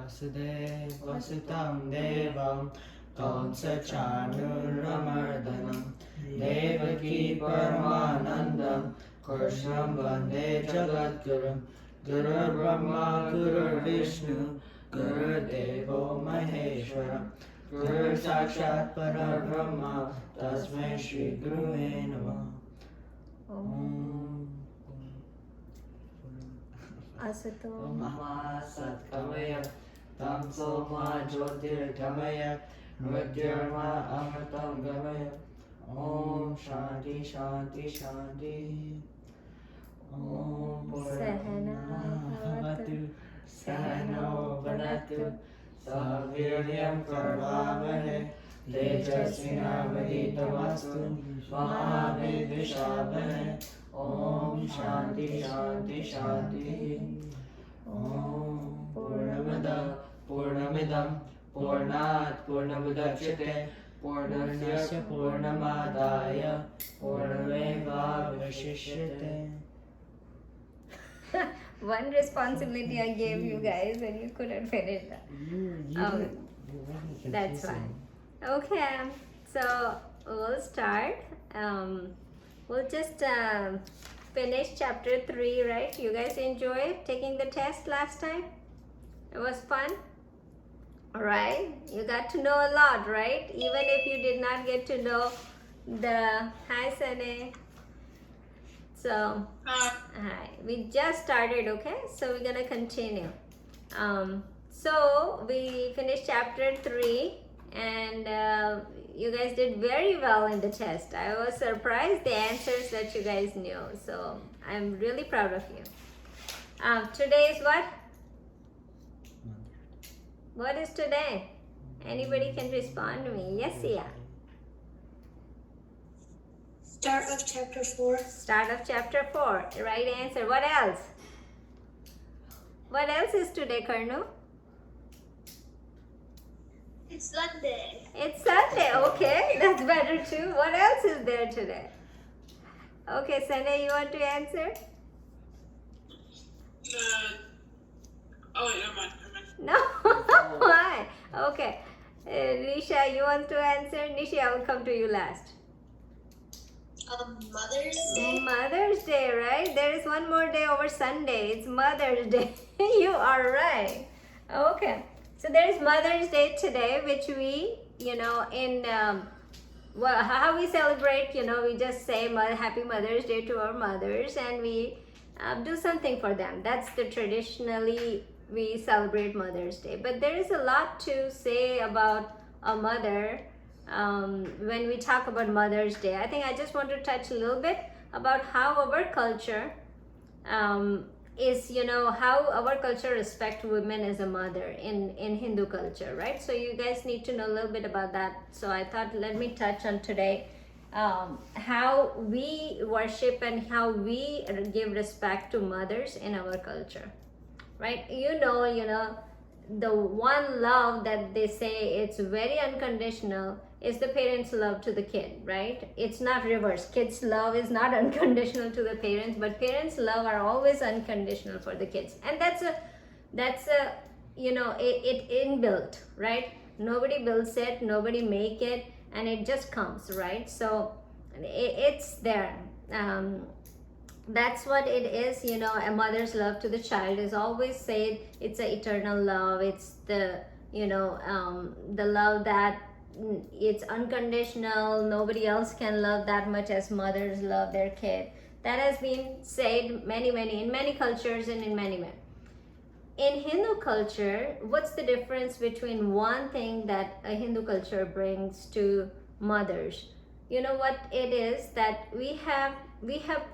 Vasutam Devam Kamsa Chanuramardanam Devaki Paramanandam Krishnam Vande Jagadgurum Guru Brahma Guru Vishnu Guru Devo Maheshwaram Guru Sakshat Parabrahma Tasmai Shri Gurave Namah. Om Asato Ma Satkamaya Tamso Ma Jyotir Gamaya Mrityurma Amritam Gamaya. Om Shanti Shanti Shanti. Om Purnamada Bhavatu Sahano Bhanatu Saviryam Karvavahe Tejasvinavaditamastu Mahavidvishabhahe. Om Shanti Shanti Shanti. Om Purnamada Purnamidam Purnat Purnamudachyate Purnasya Purnamadaya Purnameva Vashishyate. one responsibility I gave you guys and you couldn't finish that. That's fine. Okay, so we'll start. We'll just finish chapter 3, right? You guys enjoyed taking the test last time? It was fun? Alright, you got to know a lot, right? Even if you did not get to know the hi Sane. So, hi. We just started, okay? So we're gonna continue. So we finished chapter 3 and you guys did very well in the test. I was surprised the answers that you guys knew. So I'm really proud of you. Today is what? What is today? Anybody can respond to me. Yes, Sia. Start of chapter 4. Start of chapter 4. Right answer. What else? What else is today, Karnu? It's Sunday. It's Sunday. Okay, that's better too. What else is there today? Okay, Sunday, you want to answer? Oh, wait, never mind. No. Why? Okay. Nisha, you want to answer? Nisha, I will come to you last. Mother's Day. Mother's Day, right? There is one more day over Sunday. It's Mother's Day. You are right. Okay. So there is Mother's Day today, which we, in well, how we celebrate, we just say Happy Mother's Day to our mothers and we do something for them. That's the traditionally we celebrate Mother's Day. But there is a lot to say about a mother when we talk about Mother's Day. I think I just want to touch a little bit about how our culture is, how our culture respect women as a mother in Hindu culture, right? So you guys need to know a little bit about that. So I thought let me touch on today how we worship and how we give respect to mothers in our culture, right? The one love that they say it's very unconditional is the parents' love to the kid, right? It's not reverse. Kids' love is not unconditional to the parents, but parents' love are always unconditional for the kids. And that's a it inbuilt, right? Nobody builds it, nobody make it, and it just comes, right? So it's there. That's what it is, a mother's love to the child is always said it's an eternal love. It's the love that it's unconditional. Nobody else can love that much as mothers love their kid. That has been said in many cultures and in many men. In Hindu culture, what's the difference between one thing that a Hindu culture brings to mothers? You know what it is that we have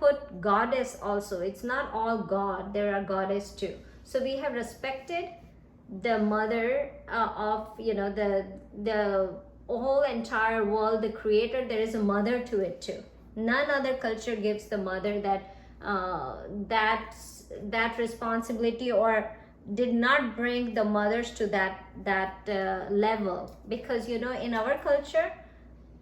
put goddess also. It's not all God, there are goddess too. So we have respected the mother of the whole entire world, the creator. There is a mother to it too. None other culture gives the mother that responsibility, or did not bring the mothers to that level, because in our culture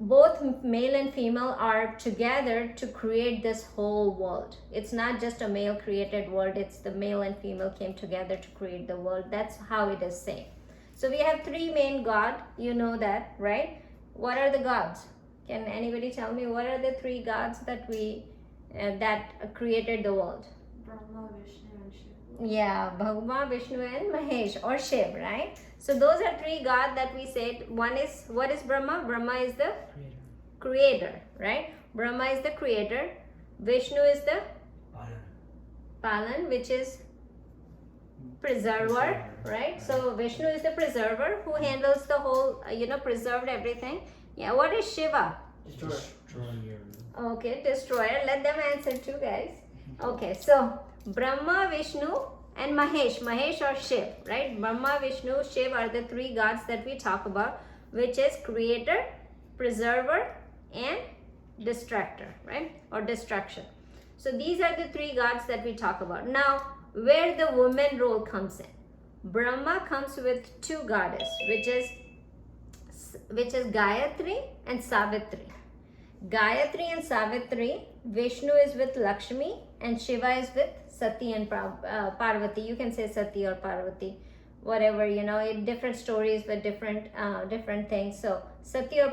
both male and female are together to create this whole world. It's not just a male created world, it's the male and female came together to create the world. That's how it is saying. So we have three main God, you know that, right? What are the gods? Can anybody tell me what are the three gods that that created the world? Brahma, Vishnu, and Shiva. Yeah, Bhagwan, Vishnu and Mahesh or Shiv, right? So those are three gods that we said. One is, what is Brahma? Brahma is the creator, right? Brahma is the creator. Vishnu is the Palan, which is preserver, right? So Vishnu is the preserver who handles the whole, preserved everything. Yeah, what is Shiva? Destroyer. Okay, destroyer. Let them answer too, guys. Okay, so Brahma, Vishnu and Mahesh. Mahesh or Shiv, right? Brahma, Vishnu, Shiv are the three gods that we talk about, which is creator, preserver and distractor, right? Or destruction. So these are the three gods that we talk about. Now, where the woman role comes in. Brahma comes with two goddesses, which is Gayatri and Savitri. Gayatri and Savitri. Vishnu is with Lakshmi and Shiva is with Sati and Parvati. You can say Sati or Parvati, whatever, different stories with different things. So Sati or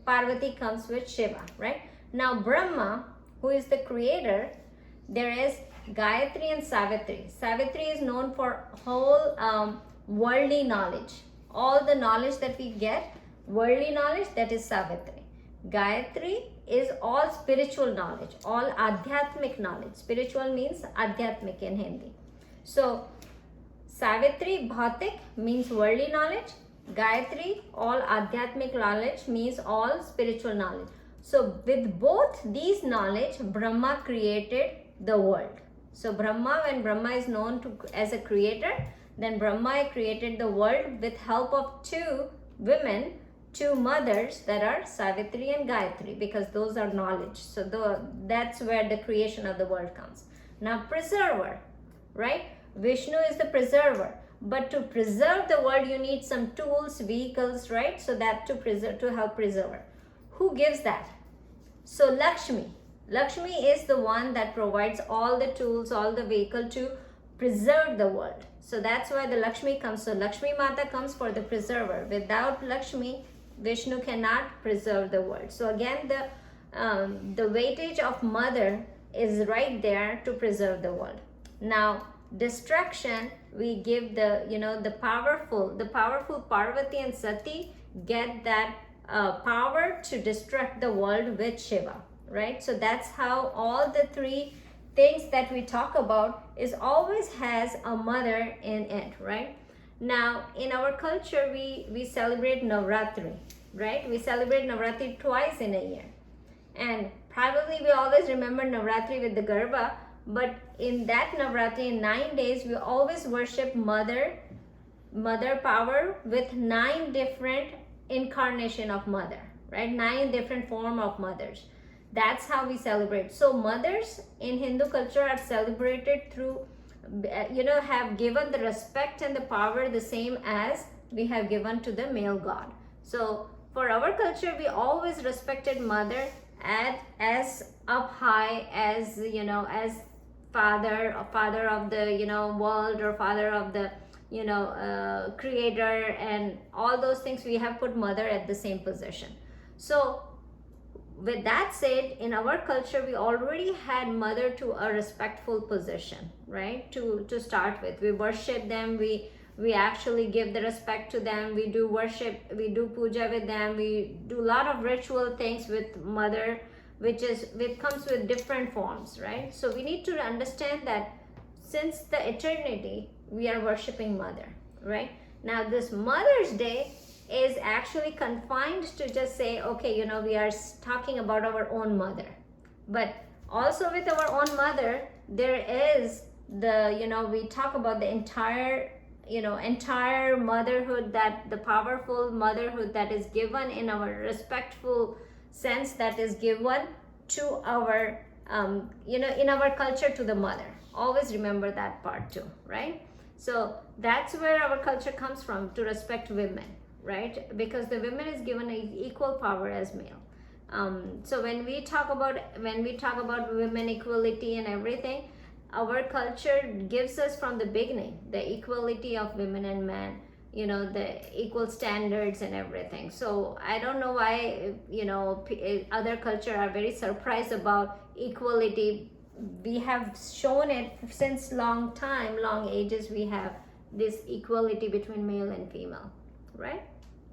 Parvati comes with Shiva, right? Now Brahma, who is the creator, there is Gayatri and Savitri. Savitri is known for whole worldly knowledge. All the knowledge that we get, worldly knowledge, that is Savitri. Gayatri is all spiritual knowledge, all adhyatmic knowledge. Spiritual means adhyatmic in Hindi. So Savitri, bhautik, means worldly knowledge. Gayatri, all adhyatmic knowledge, means all spiritual knowledge. So with both these knowledge, Brahma created the world. So Brahma, when Brahma is known as a creator, then Brahma created the world with help of two women, two mothers, that are Savitri and Gayatri, because those are knowledge. So that's where the creation of the world comes. Now preserver, right? Vishnu is the preserver, but to preserve the world you need some tools, vehicles, right? So that to help preserve. Who gives that? So Lakshmi is the one that provides all the tools, all the vehicle to preserve the world. So that's why the Lakshmi comes. So Lakshmi Mata comes for the preserver. Without Lakshmi, Vishnu cannot preserve the world. So again, the weightage of mother is right there to preserve the world. Now destruction, we give the powerful Parvati and Sati get that power to destruct the world with Shiva, right? So that's how all the three things that we talk about is always has a mother in it, right? Now in our culture we celebrate Navratri, right? We celebrate Navratri twice in a year, and probably we always remember Navratri with the Garba, but in that Navratri, in 9 days, we always worship mother power with 9 different incarnation of mother, right? 9 different form of mothers. That's how we celebrate. So mothers in Hindu culture are celebrated through, have given the respect and the power the same as we have given to the male god. So for our culture, we always respected mother as up high as, as father of the, world, or father of the, creator, and all those things. We have put mother at the same position. So with that said, in our culture, we already had mother to a respectful position, right? To start with, we worship them, we actually give the respect to them, we do worship, we do puja with them, we do a lot of ritual things with mother, which comes with different forms, right? So we need to understand that since the eternity, we are worshiping mother, right? Now this Mother's Day is actually confined to just say, okay, we are talking about our own mother. But also with our own mother, there is we talk about the entire motherhood, that the powerful motherhood that is given in our respectful sense, that is given to our, in our culture, to the mother. Always remember that part too, right? So that's where our culture comes from, to respect women. right? Because the women is given equal power as male. So when we talk about women equality and everything, our culture gives us from the beginning the equality of women and men, you know, the equal standards and everything. So I don't know why, you know, other culture are very surprised about equality. We have shown it since long ages. We have this equality between male and female, right?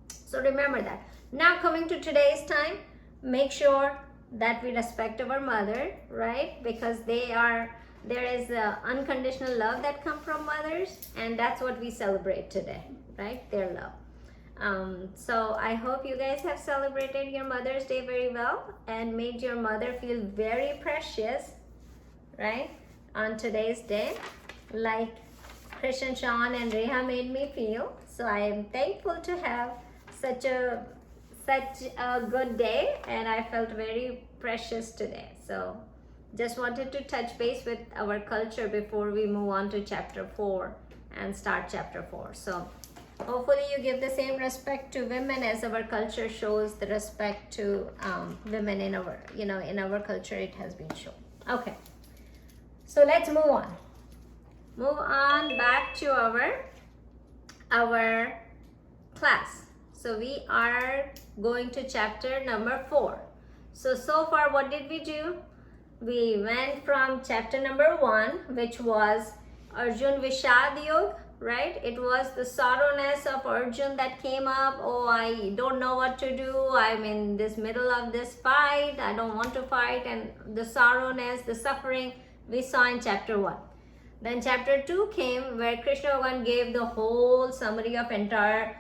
So remember that. Now coming to today's time, make sure that we respect our mother, right? Because there is unconditional love that comes from mothers, and that's what we celebrate today, right? Their love. So I hope you guys have celebrated your Mother's Day very well and made your mother feel very precious, right, on today's day, like Christian, Sean, and Reha made me feel. So I am thankful to have such a good day, and I felt very precious today. So just wanted to touch base with our culture before we move on to chapter 4 and start chapter 4. So hopefully you give the same respect to women as our culture shows the respect to women in our, you know, in our culture it has been shown. Okay, so let's move on back to our class. So we are going to chapter number 4. So far what did we do? We went from chapter number 1, which was Arjun Vishad Yoga, right? It was the sorrowness of Arjun that came up. Oh, I don't know what to do. I'm in this middle of this fight. I don't want to fight. And the sorrowness, the suffering we saw in chapter 1. Then chapter 2 came where Krishna Bhagavan gave the whole summary of entire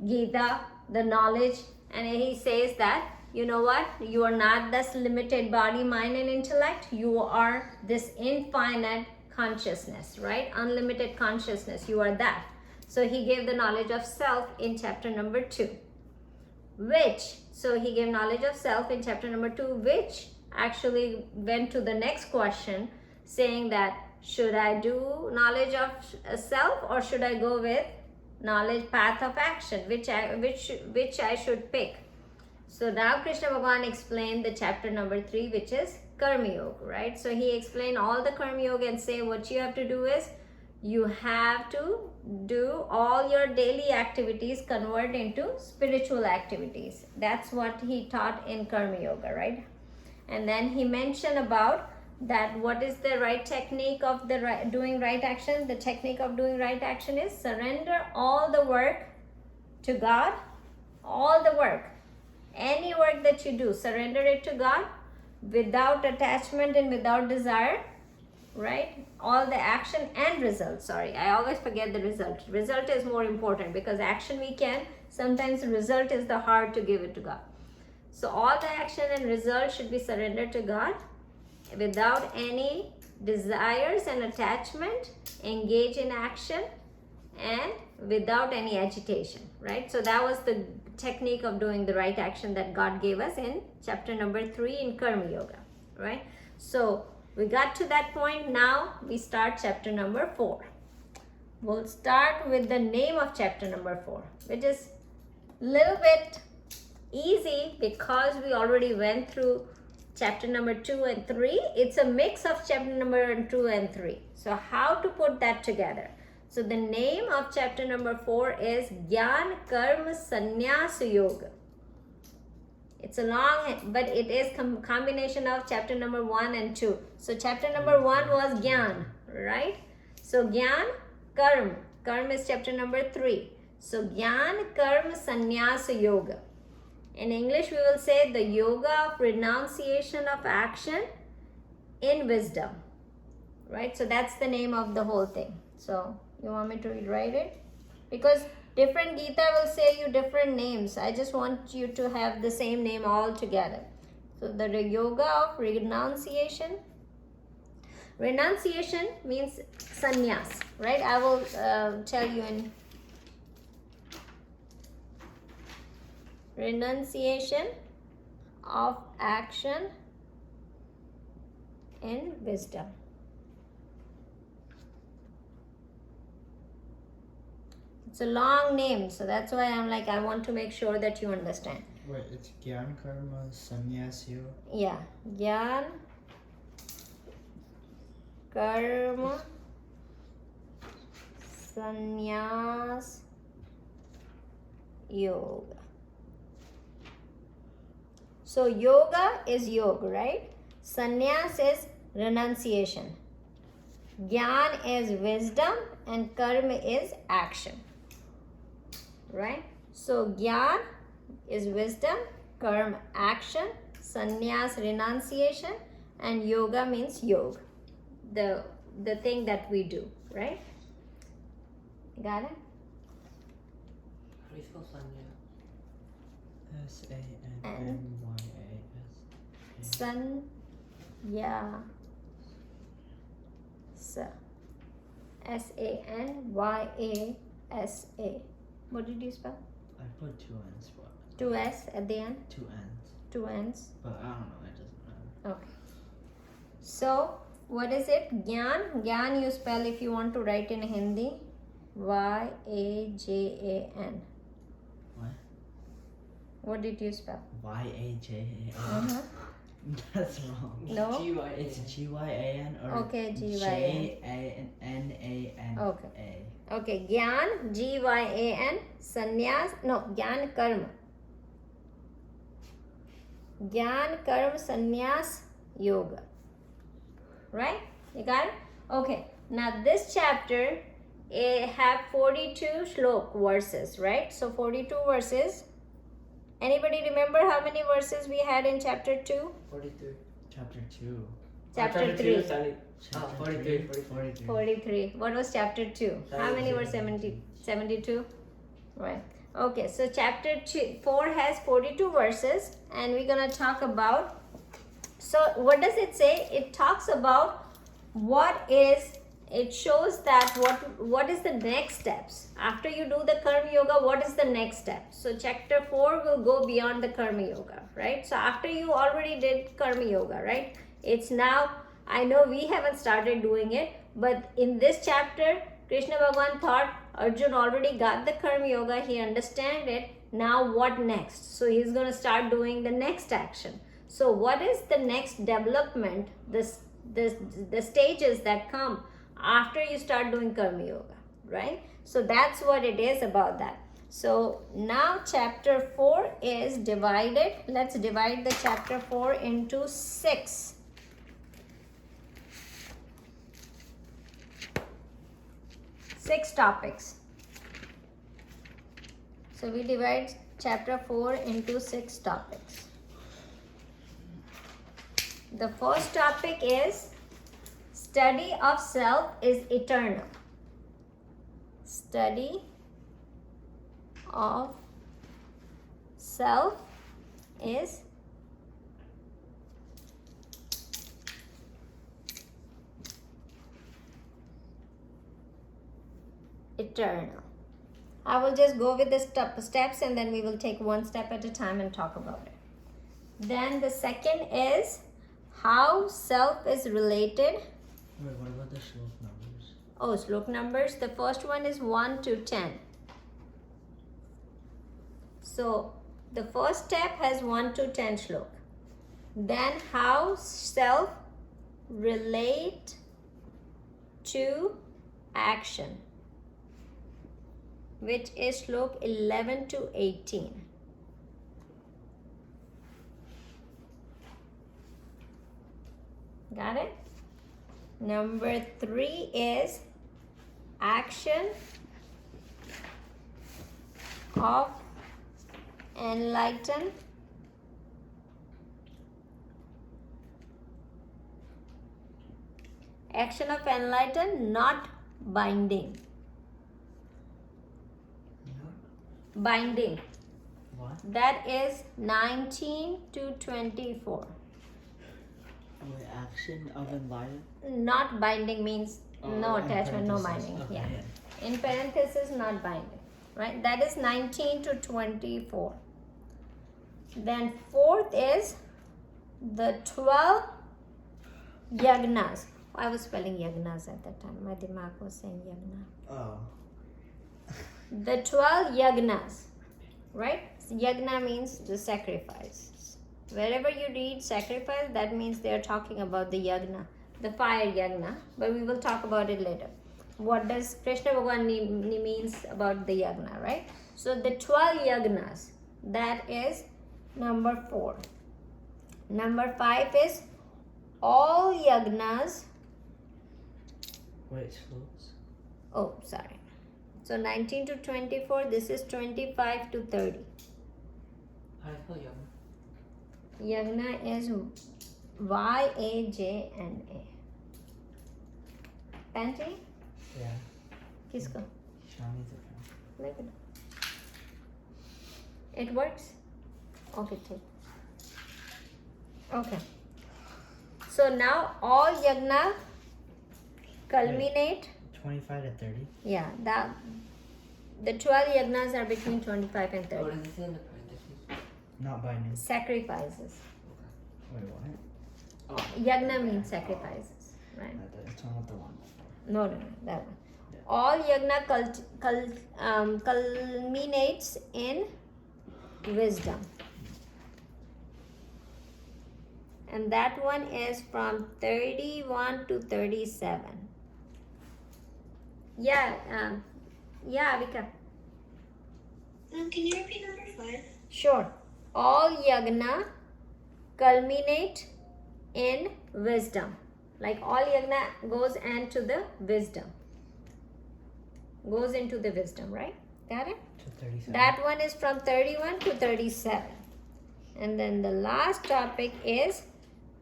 Gita, the knowledge, and he says that, you know what, you are not this limited body, mind and intellect. You are this infinite consciousness, right? Unlimited consciousness. You are that. So he gave the knowledge of self in chapter number 2, so he gave knowledge of self in chapter number 2, which actually went to the next question, saying that should I do knowledge of self or should I go with knowledge path of action, which I should pick. So now Krishna Bhagavan explained the chapter number 3, which is Karma Yoga, right? So he explained all the Karma Yoga and say what you have to do is you have to do all your daily activities convert into spiritual activities. That's what he taught in Karma Yoga, right? And then he mentioned about that what is the right technique of doing right action. The technique of doing right action is surrender all the work to God. All the work, any work that you do, surrender it to God without attachment and without desire, right? All the action and result. Sorry, I always forget the result. Result is more important because action we can, sometimes the result is the hard to give it to God. So all the action and result should be surrendered to God without any desires and attachment, engage in action and without any agitation, right? So that was the technique of doing the right action that God gave us in chapter number 3 in Karma Yoga, right? So we got to that point. Now we start chapter number 4. We'll start with the name of chapter number 4, which is a little bit easy because we already went through chapter number 2 and 3. It's a mix of chapter number 2 and 3. So how to put that together? So the name of chapter number 4 is Gyan Karma Sannyas Yoga. It's a long, but it is combination of chapter number 1 and 2. So chapter number 1 was Gyan, right? So Gyan Karma. Karma is chapter number 3. So Gyan Karma Sannyas Yoga. In English, we will say the yoga of renunciation of action in wisdom, right? So that's the name of the whole thing. So you want me to rewrite it? Because different Gita will say you different names. I just want you to have the same name all together. So the yoga of renunciation. Renunciation means sannyas, right? I will tell you in renunciation of action in wisdom. It's a long name, so that's why I'm like, I want to make sure that you understand. Wait, it's Gyan Karma Sannyas Yoga. Yeah, Gyan Karma Sannyas Yoga. So yoga is yoga, right? Sannyas is renunciation. Gyan is wisdom and karma is action. Right? So Gyan is wisdom, karma action, sannyas renunciation, and yoga means yoga. The thing that we do, right? Got it? How do you spell Sanya? Sanyas. Sun, yeah, sa, Sanyasa. What did you spell? I put two N's, but Two S at the end. two N's. Two N's. But I don't know. It doesn't matter. Okay. So what is it? Gyan. Gyan you spell if you want to write in Hindi. Yajan. What? What did you spell? Yajan. Uh-huh. That's wrong. No? G-Y-A-N. It's Gyan or Okay, Gyan. Janan. Okay. Okay, Gyan, Gyan, Sannyas, no, Gyan Karma. Gyan Karma Sannyas Yoga. Right? You got it? Okay. Now this chapter, it have 42 shlok verses, right? So 42 verses. Anybody remember how many verses we had in chapter 2? 43. Chapter 2. Chapter 3. 43. 43. What was chapter 2? How many were 72? Right. Okay, so chapter 4 has 42 verses and we're going to talk about, so what does it say? It talks about it shows that what is the next steps. After you do the Karma Yoga, what is the next step? So chapter 4 will go beyond the Karma Yoga, right? So after you already did Karma Yoga, right? It's now, I know we haven't started doing it, but in this chapter, Krishna Bhagavan thought Arjun already got the Karma Yoga, he understands it, now what next? So he's going to start doing the next action. So what is the next development, the stages that come after you start doing Karma Yoga, right? So that's what it is about that. So now chapter 4 is divided. Let's divide the chapter 4 into 6. 6 topics. So we divide chapter 4 into 6 topics. The first topic is study of self is eternal. Study of self is eternal. I will just go with the steps and then we will take one step at a time and talk about it. Then the second is how self is related. Wait, what about the shlok numbers? Oh, shlok numbers. The first one is 1 to 10. So the first step has 1 to 10 shlok. Then how self relate to action, which is shlok 11 to 18. Got it? Number 3 is action of enlighten not binding. Binding. What? That is 19 to 24. Wait, action of enlightenment? Not binding means no in attachment, no parentheses. binding. Okay, Yeah. In parenthesis, not binding. Right? That is 19 to 24. Then fourth is the 12 yagnas. I was spelling yagnas at that time. My dimag was saying yagna. Oh. the 12 yagnas, right? Yagna means the sacrifices. Wherever you read sacrifice, that means they are talking about the yagna, the fire yagna, but we will talk about it later. What does Krishna Bhagavan means about the yagna, right? So the 12 yagnas, that is number 4. Number 5 is all yagnas. Wait, slows. Oh, sorry. So 19 to 24, this is 25 to 30. How do you spell yagna? Yagna is Y-A-J-N-A. Panty? Yeah. Kisko? Shami's account. Look it. It works? Okay, take. Okay. So now all yagna culminate. 25 to 30. Yeah, that the 12 yagnas are between 25 and 30. What does it say in the parentheses? Not binding. Sacrifices. Wait, what? Oh, Yagna means sacrifices, right? That's not the one. No, that one. All yagna culminates in wisdom. And that one is from 31 to 37. Yeah, Avika. Can you repeat number 5? Sure. All yagna culminate in wisdom. Like all yagna goes into the wisdom. Goes into the wisdom, right? Got it? To 37. That one is from 31 to 37. And then the last topic is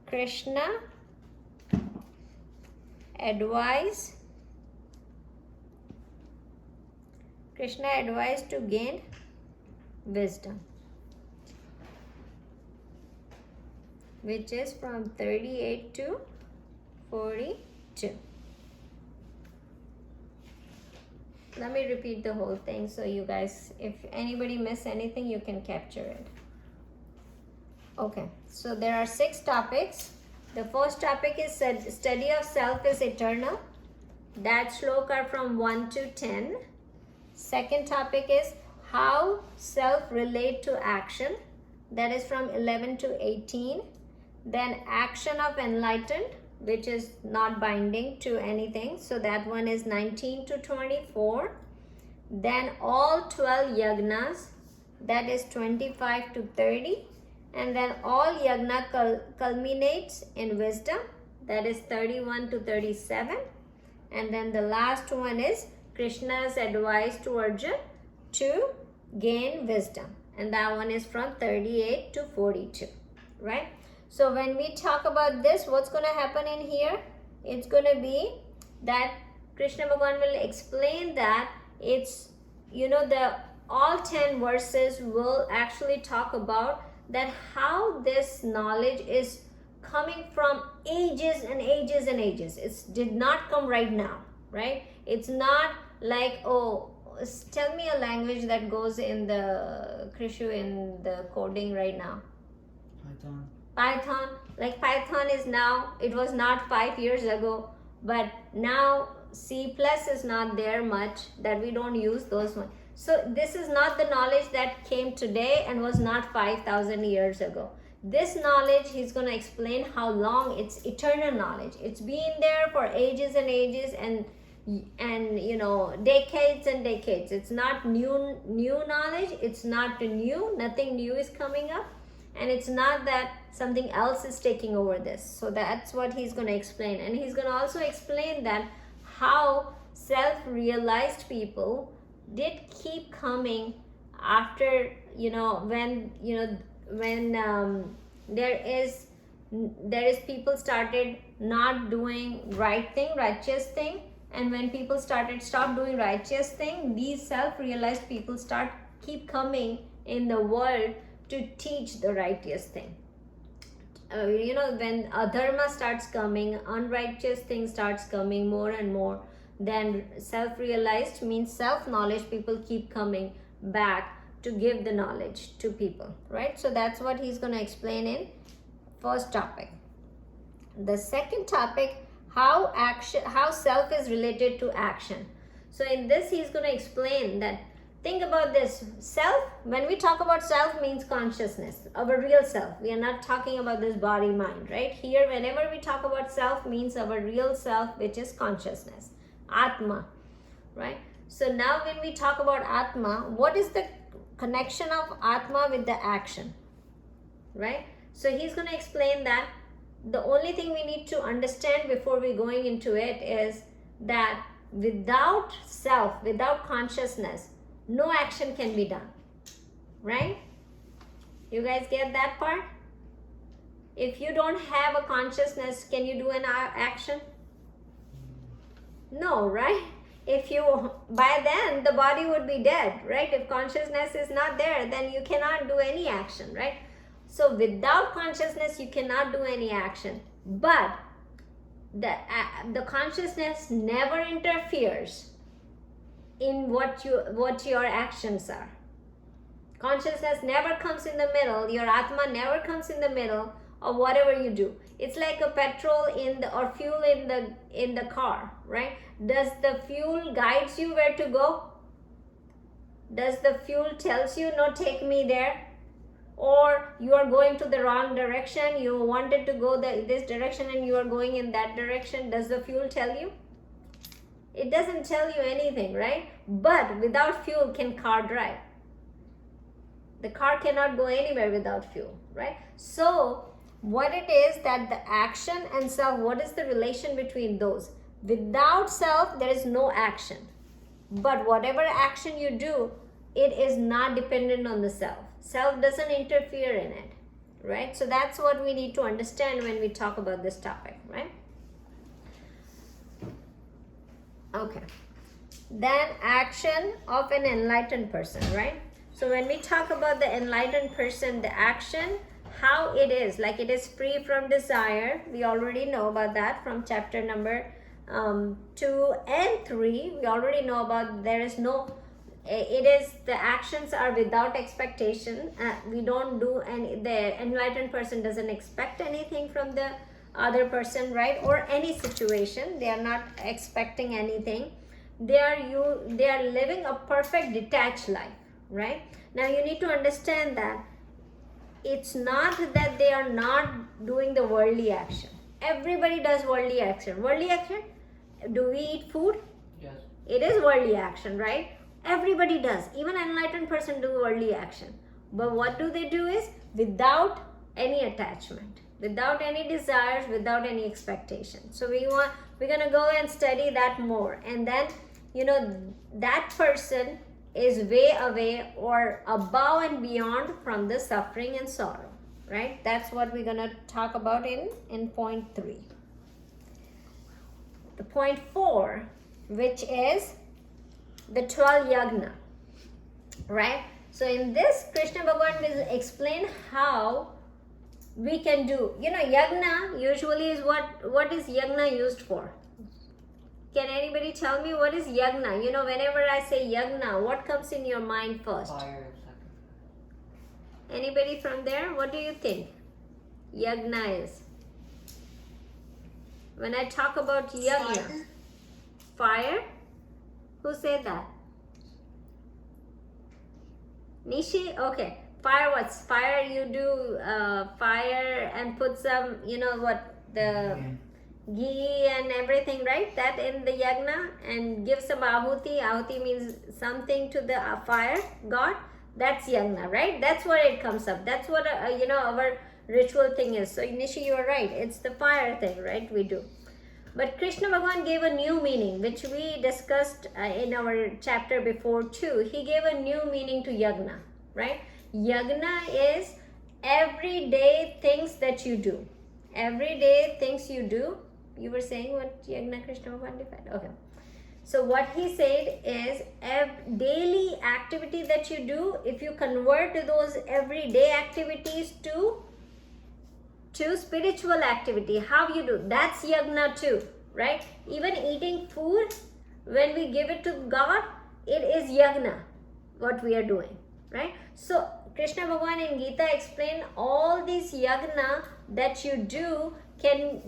Krishna advice to gain wisdom, which is from 38 to 42. Let me repeat the whole thing so you guys, if anybody miss anything, you can capture it. Okay, so there are 6 topics. The first topic is study of self is eternal. That shloka are from 1 to 10. Second topic is how self relate to action. That is from 11 to 18. Then action of enlightened, which is not binding to anything. So that one is 19 to 24. Then all 12 yagnas, that is 25 to 30. And then all yagna culminates in wisdom, that is 31 to 37. And then the last one is Krishna's advice to Arjuna to gain wisdom. And that one is from 38 to 42, right? So when we talk about this, what's going to happen in here? It's going to be that Krishna Bhagavan will explain that it's, the all 10 verses will actually talk about that how this knowledge is coming from ages and ages and ages. It did not come right now, right? It's not like, oh, tell me a language that goes in the Krishu in the coding right now. Python. Like Python is now, it was not 5 years ago, but now C plus is not there much, that we don't use those ones. So this is not the knowledge that came today and was not 5,000 years ago. This knowledge, he's going to explain how long it's eternal knowledge. It's been there for ages and ages and decades and decades. It's not new knowledge. It's not new. Nothing new is coming up. And it's not that something else is taking over this. So that's what he's going to explain. And he's going to also explain that how self-realized people did keep coming after, when there is people started not doing righteous thing. And when people stop doing righteous thing, these self-realized people keep coming in the world to teach the righteous thing. When adharma starts coming, unrighteous thing starts coming more and more, then self-realized means self-knowledge, people keep coming back to give the knowledge to people, right? So that's what he's going to explain in first topic. The second topic, how self is related to action. So in this he's going to explain that think about this. Self, when we talk about self, means consciousness, our real self. We are not talking about this body mind, right? Here, whenever we talk about self, means our real self, which is consciousness, Atma, right? So now when we talk about Atma, what is the connection of Atma with the action, right? So he's going to explain that the only thing we need to understand before we going into it is that without self, without consciousness, no action can be done, right? You guys get that part? If you don't have a consciousness, can you do an action? No, right? If you, by then the body would be dead, right? If consciousness is not there, then you cannot do any action, right? So without consciousness, you cannot do any action. But the consciousness never interferes in what your actions are. Consciousness never comes in the middle. Your Atma never comes in the middle of whatever you do. It's like a petrol or fuel in the car, right? Does the fuel guides you where to go? Does the fuel tells you, no, take me there? Or you are going to the wrong direction, you wanted to go this direction and you are going in that direction. Does the fuel tell you? It doesn't tell you anything, right? But without fuel, can car drive? The car cannot go anywhere without fuel, right? So what it is that the action and self, what is the relation between those? Without self, there is no action. But whatever action you do, it is not dependent on the self. Self doesn't interfere in it, right? So that's what we need to understand when we talk about this topic, right? Okay. Then action of an enlightened person, right? So when we talk about the enlightened person, the action, how it is, like it is free from desire. We already know about that from chapter number 2 and 3. We already know about there is no, it is the actions are without expectation. We don't do any, the enlightened person doesn't expect anything from the other person, right? Or any situation. They are not expecting anything. They are living a perfect detached life, right? Now you need to understand that it's not that they are not doing the worldly action. Everybody does worldly action. Worldly action, do we eat food? Yes. It is worldly action, right? Everybody does. Even an enlightened person do worldly action. But what do they do is without any attachment, without any desires, without any expectation. So we're gonna go and study that more. And then, that person is way away or above and beyond from the suffering and sorrow, right? That's what we're going to talk about in point 3. The point 4, which is the 12 yagna, right? So in this, Krishna Bhagavan will explain how we can do, yagna usually is what is yagna used for? Can anybody tell me what is yagna? Whenever I say yagna, what comes in your mind first? Fire and sacrifice. Anybody from there? What do you think yagna is? When I talk about yagna, fire? Who said that? Nishi? Okay. Fire, what's fire? You do fire and put some, ghee and everything, right? That in the yagna, and give some ahuti. Ahuti means something to the fire god. That's yagna, right? That's where it comes up. That's what our ritual thing is. So Nishi, you are right. It's the fire thing, right? We do. But Krishna Bhagavan gave a new meaning, which we discussed in our chapter before too. He gave a new meaning to yagna, right? Yagna is everyday things that you do. Everyday things you do. You were saying what yagna Krishna Bhagavan defined? Okay. So what he said is daily activity that you do, if you convert those everyday activities to spiritual activity, how you do, that's yagna too, right? Even eating food, when we give it to God, it is yagna, what we are doing, right? So Krishna Bhagavan in Gita explained all these yagna that you do can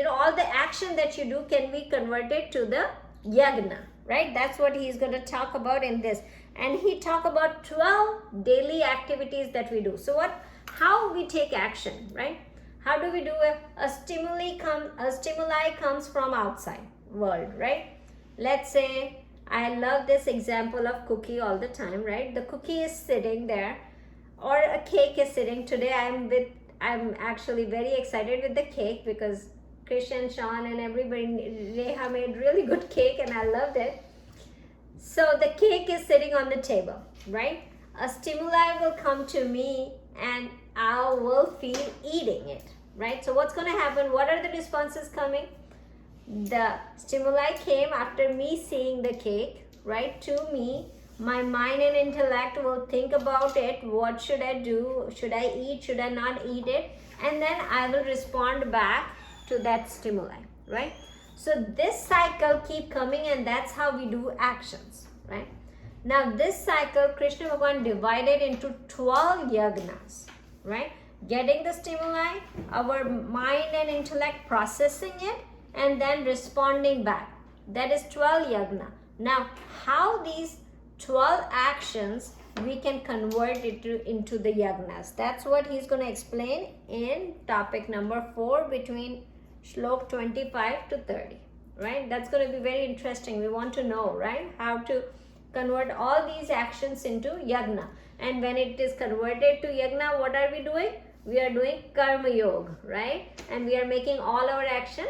all the action that you do can be converted to the yagna, right? That's what he's going to talk about in this. And he talk about 12 daily activities that we do. So how we take action, right? How do we do it? A stimuli comes from outside world, right? Let's say, I love this example of cookie all the time, right? The cookie is sitting there, or a cake is sitting. Today I'm actually very excited with the cake because Christian, Sean, and everybody, Reha made really good cake and I loved it. So the cake is sitting on the table, right? A stimuli will come to me and I will feel eating it, right? So what's going to happen? What are the responses coming? The stimuli came after me seeing the cake, right, to me. My mind and intellect will think about it. What should I do? Should I eat? Should I not eat it? And then I will respond back to that stimuli, right? So this cycle keep coming, and that's how we do actions, right? Now this cycle, Krishna Bhagavan divided into 12 yagnas, right? Getting the stimuli, our mind and intellect processing it, and then responding back. That is 12 yagna. Now, how these 12 actions we can convert it into the yagnas. That's what he's going to explain in topic number 4 between shlok 25 to 30. Right? That's going to be very interesting. We want to know, right, how to convert all these actions into yagna. And when it is converted to yagna, what are we doing? We are doing karma yoga, right? And we are making all our action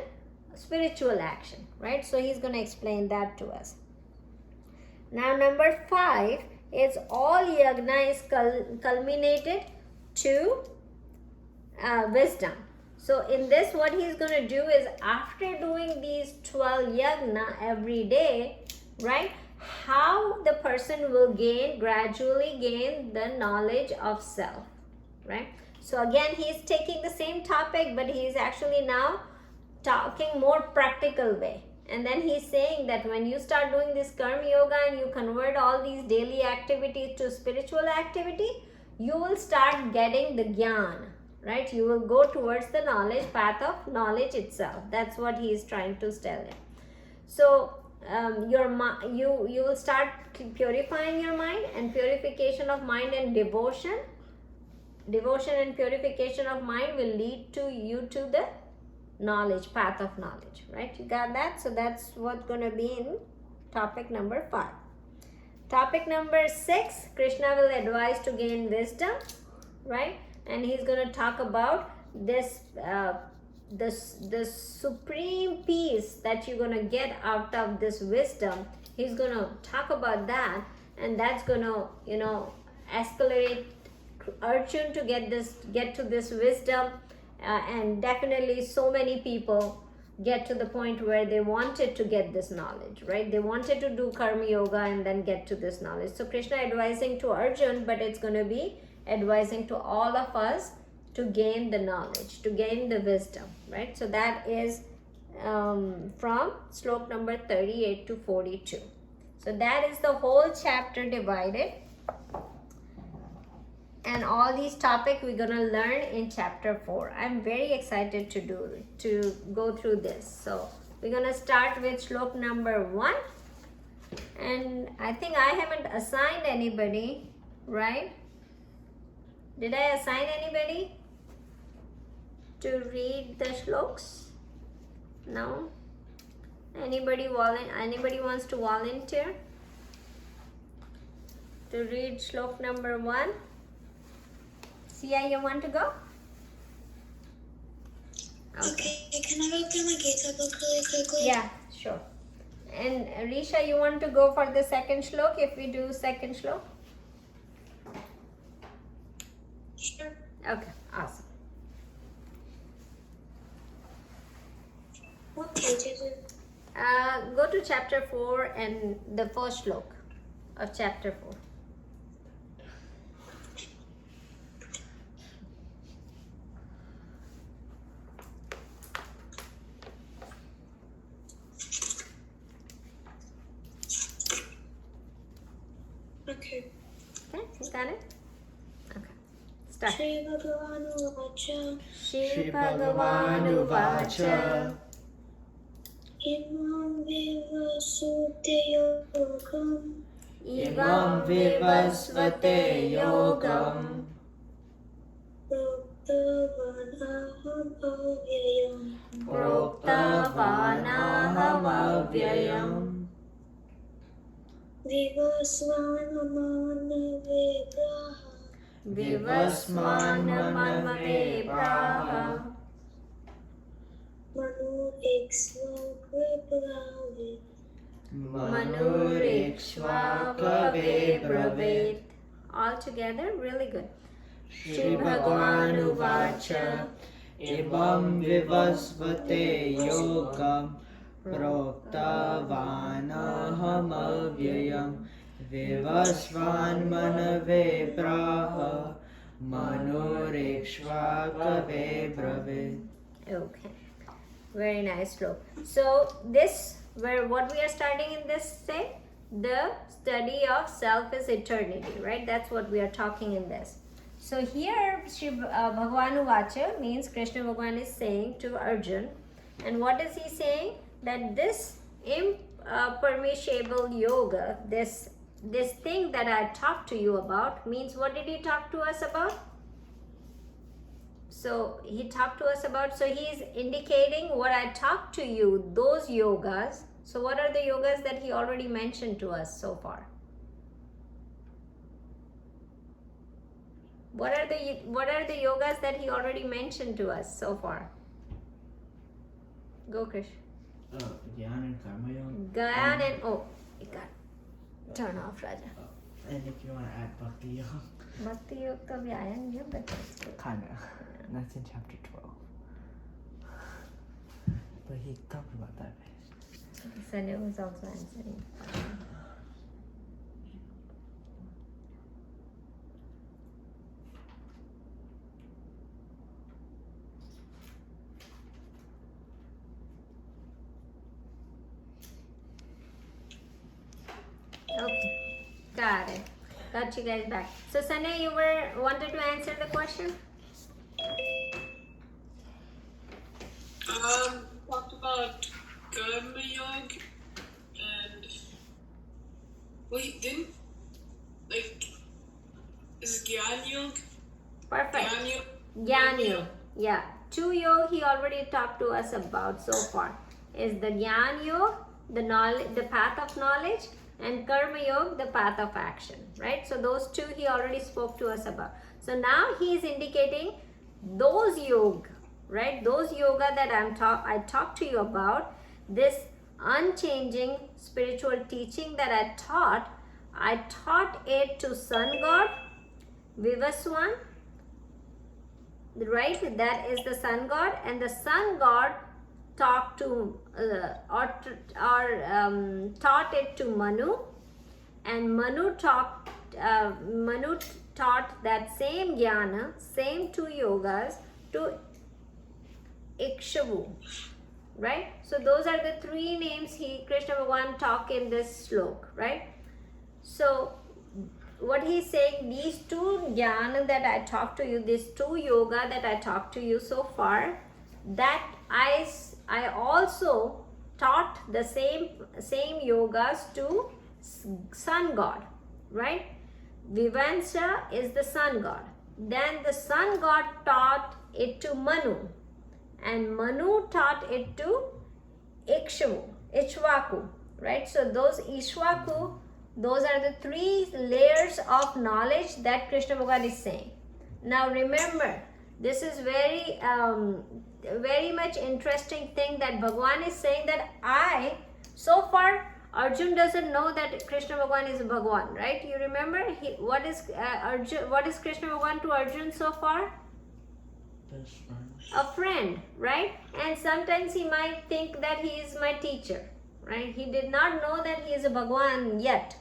spiritual action, right? So he's going to explain that to us. Now number 5 is all yagna is culminated to wisdom. So in this, what he's going to do is, after doing these 12 yagna every day, right, how the person will gradually gain the knowledge of self, right? So again, he's taking the same topic, but he's actually now talking more practical way. And then he's saying that when you start doing this karma yoga and you convert all these daily activities to spiritual activity, you will start getting the gyan, right? You will go towards the knowledge, path of knowledge itself. That's what he is trying to tell it. So you will start purifying your mind, and purification of mind and devotion and purification of mind will lead to you to the knowledge, path of knowledge, right? You got that? So that's what's going to be in topic number 5. Topic number 6, Krishna will advise to gain wisdom, right? And he's going to talk about this this supreme peace that you're going to get out of this wisdom. He's going to talk about that, and that's going to, accelerate Arjun to get to this wisdom. And definitely so many people get to the point where they wanted to get this knowledge, right? They wanted to do karma yoga and then get to this knowledge. So Krishna advising to Arjun, but it's going to be advising to all of us to gain the knowledge, to gain the wisdom, right? So that is from slok number 38 to 42. So that is the whole chapter divided. And all these topics we're gonna learn in chapter 4. I'm very excited to go through this. So we're gonna start with shlok number 1, and I think I haven't assigned anybody, right? Did I assign anybody to read the shloks? No. Anybody wants to volunteer to read shlok number 1? Sia, you want to go? Okay, can I open my Gita book really quickly? Yeah, sure. And Risha, you want to go for the second shlok if we do second shlok? Sure. Okay, awesome. What page is it? Go to chapter 4 and the first shlok of chapter 4. Okay. Okay, you got it? Okay, start. Shri Bhagavanu Vacha Shri Bhagavanu Vacha Imam Imam vivasvate yogam. Proktavanaham avyayam. Vivasmanamave praha. Manurikshvakave bravet. All together, really good. Shri Bhagavan Uvacha. Imam vivasvate yogam proktavanaham avyayam vivasvan manave praha manurikshvakave brave. Okay, very nice slope. So this, what we are starting in this say, the study of self is eternity, right? That's what we are talking in this. So here Shri Bhagavan Uvacha means Krishna Bhagavan is saying to Arjun, and what is he saying? That this impermissible yoga, this thing that I talked to you about, means what did he talk to us about? So he talked to us about, so he is indicating what I talked to you, those yogas. So what are the yogas that he already mentioned to us so far? What are the yogas that he already mentioned to us so far? Go, Krish. Jnana and Karma Yoga. Gyan and you got turn off, Raja. And if you want to add Bhakti Yoga. Bhakti Yoga to bhi aaya nahi hai, but that's good. Kinda. That's in chapter 12. But he talked about that. Sunny was also answering. Okay, got it. Got you guys back. So Sunny, you wanted to answer the question? Talked about Karma Yoga and is Gyan Yoga? Perfect. Gyan Yoga? Gyan Yoga. Yeah. 2 yoga he already talked to us about so far. Is the Gyan Yoga, the path of knowledge, and Karma Yoga, the path of action. Right? So those 2 he already spoke to us about. So now he is indicating those yoga, right? Those yoga that I talked to you about, this unchanging spiritual teaching that I taught it to Sun God, Vivaswan, right? That is the Sun God, and the Sun God talked to taught it to Manu, and Manu taught that same jnana, same 2 yogas to Ikshavu, right? So those are the 3 names Krishna Bhagavan talk in this slok, right? So what he's saying, these 2 jnana that I talked to you, these 2 yoga that I talked to you so far, that I also taught the same yogas to Sun God, right? Vivansha is the Sun God. Then the Sun God taught it to Manu, and Manu taught it to Ishvaku, right? So those Ishvaku, those are the 3 layers of knowledge that Krishna Bhagavan is saying. Now remember, this is very much interesting thing that Bhagavan is saying, that so far Arjun doesn't know that Krishna Bhagavan is Bhagavan, right? You remember what is Krishna Bhagavan to Arjun so far? Best friend. A friend, right? And sometimes he might think that he is my teacher, right? He did not know that he is a Bhagavan yet.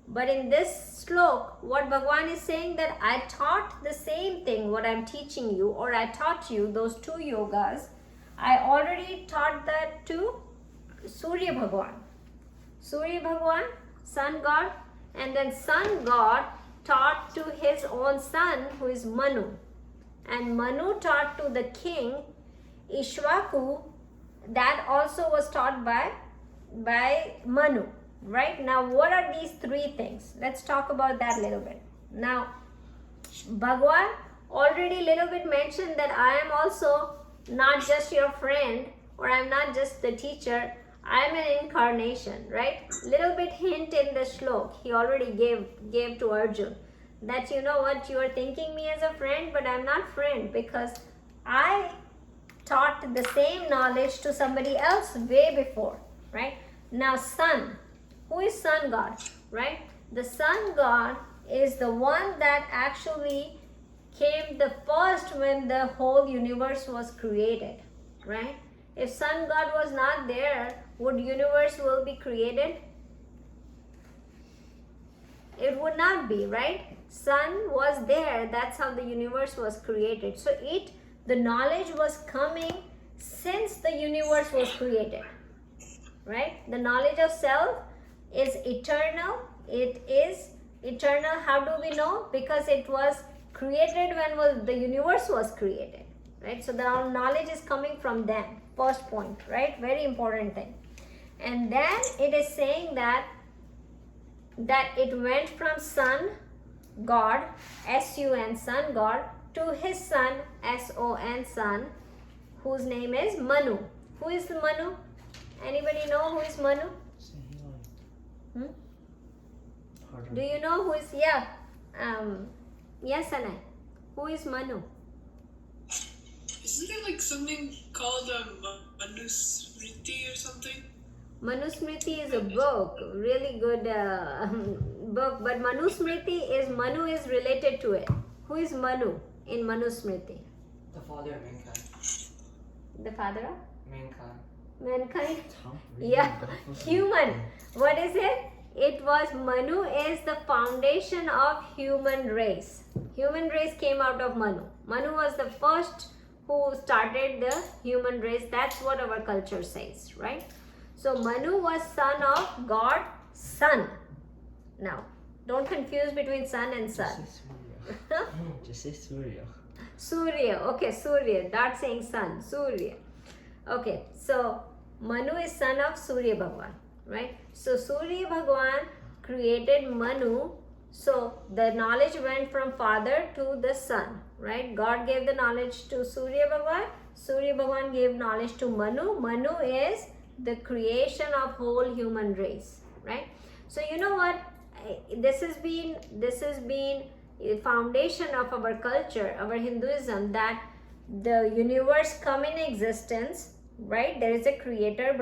But in this slok, what Bhagavan is saying, that I taught the same thing, what I'm teaching you, or I taught you those 2 yogas, I already taught that to Surya Bhagavan. Surya Bhagavan, Sun God, and then Sun God taught to his own son, who is Manu. And Manu taught to the king Ishvaku, that also was taught by by Manu, right? Now, what are these three things? Let's talk about that a little bit. Now, Bhagwan already little bit mentioned that I am also not just your friend, or I'm not just the teacher, I'm an incarnation, right? Little bit hint in the shlok he already gave to Arjun, that you know what, you are thinking me as a friend, but I'm not friend, because I taught the same knowledge to somebody else way before, right? Now sun, who is sun god, right? The sun god is the one that actually came the first when the whole universe was created, right? If sun god was not there, would universe will be created? It would not be, right? Sun was there, that's how the universe was created. So the knowledge was coming since the universe was created, right? The knowledge of self is eternal. It is eternal. How do we know? Because it was created when the universe was created, right? So the knowledge is coming from them. First point, right? Very important thing. And then it is saying that it went from sun god, S-U-N, sun god, to his son, S-O-N, son, whose name is Manu. Who is Manu? Anybody know who is Manu? Do you know who is, yes, Anay. Who is Manu? Isn't there like something called Manusmriti or something? Manusmriti is a book, really good book, but Manusmriti is, Manu is related to it. Who is Manu in Manusmriti? The father of mankind. The father of? Mankind. Mankind? Tom, Yeah, human. What is it? It was, Manu is the foundation of human race. Human race came out of Manu. Manu was the first who started the human race. That's what our culture says, right? So Manu was son of God, sun. Now, don't confuse between sun and sun. Just say Surya. Surya, okay, Surya, not saying sun, Surya. Okay, so Manu is son of Surya Bhagwan, right? So Surya Bhagwan created Manu. So the knowledge went from father to the son, right? God gave the knowledge to Surya Bhagwan. Surya Bhagwan gave knowledge to Manu. Manu is the creation of whole human race, right? So you know what? This has been a foundation of our culture, our Hinduism, that the universe come in existence, right? There is a creator,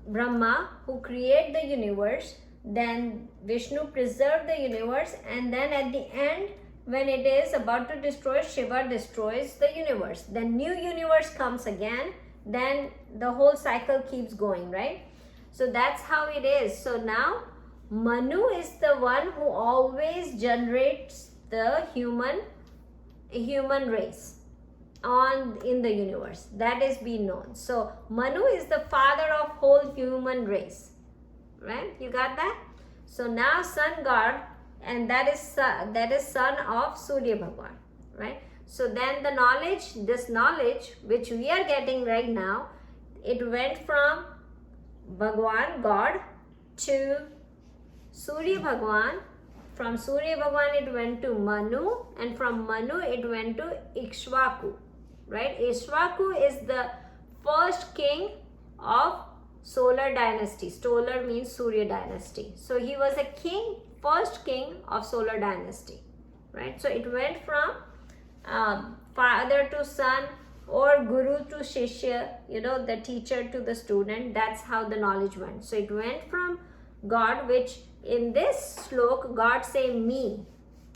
Brahma, who create the universe. Then Vishnu preserved the universe, and then at the end, when it is about to destroy, Shiva destroys the universe. Then new universe comes again. Then the whole cycle keeps going, right? So that's how it is. So now Manu is the one who always generates the human race in the universe. That is being known. So Manu is the father of whole human race, right? You got that? So now sun god, and that is son of Surya Bhagwan, right? So then this knowledge which we are getting right now, it went from Bhagwan, God, to Surya Bhagwan. From Surya Bhagwan it went to Manu, and from Manu it went to Ikshvaku, right? Ikshvaku is the first king of solar dynasty. Solar means Surya dynasty. So he was a king, first king of solar dynasty, right? So it went from father to son, or guru to shishya, the teacher to the student. That's how the knowledge went. So it went from God, which in this slok, God say me,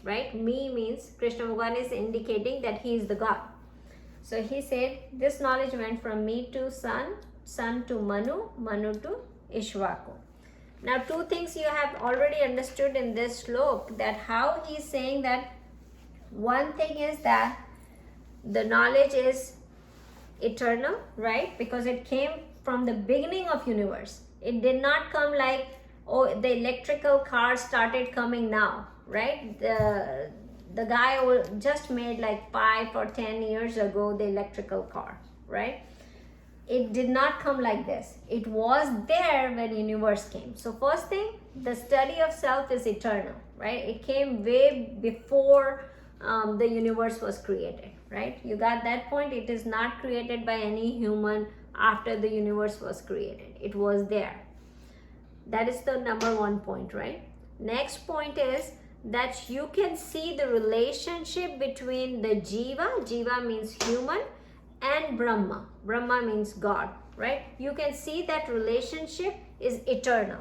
right? Me means Krishna Bhagavan is indicating that he is the God. So he said this knowledge went from me to son, son to Manu, Manu to Ishvaku. Now two things you have already understood in this slok, that how he is saying that one thing is that the knowledge is eternal, right? Because it came from the beginning of universe. It did not come like, oh, the electrical car started coming now, right? The guy just made like 5 or 10 years ago the electrical car, right? It did not come like this. It was there when universe came. So first thing, the study of self is eternal, right? It came way before the universe was created, right? You got that point? It is not created by any human after the universe was created. It was there. That is the number one point, right? Next point is that you can see the relationship between the Jiva, Jiva means human, and Brahma. Brahma means God, right? You can see that relationship is eternal.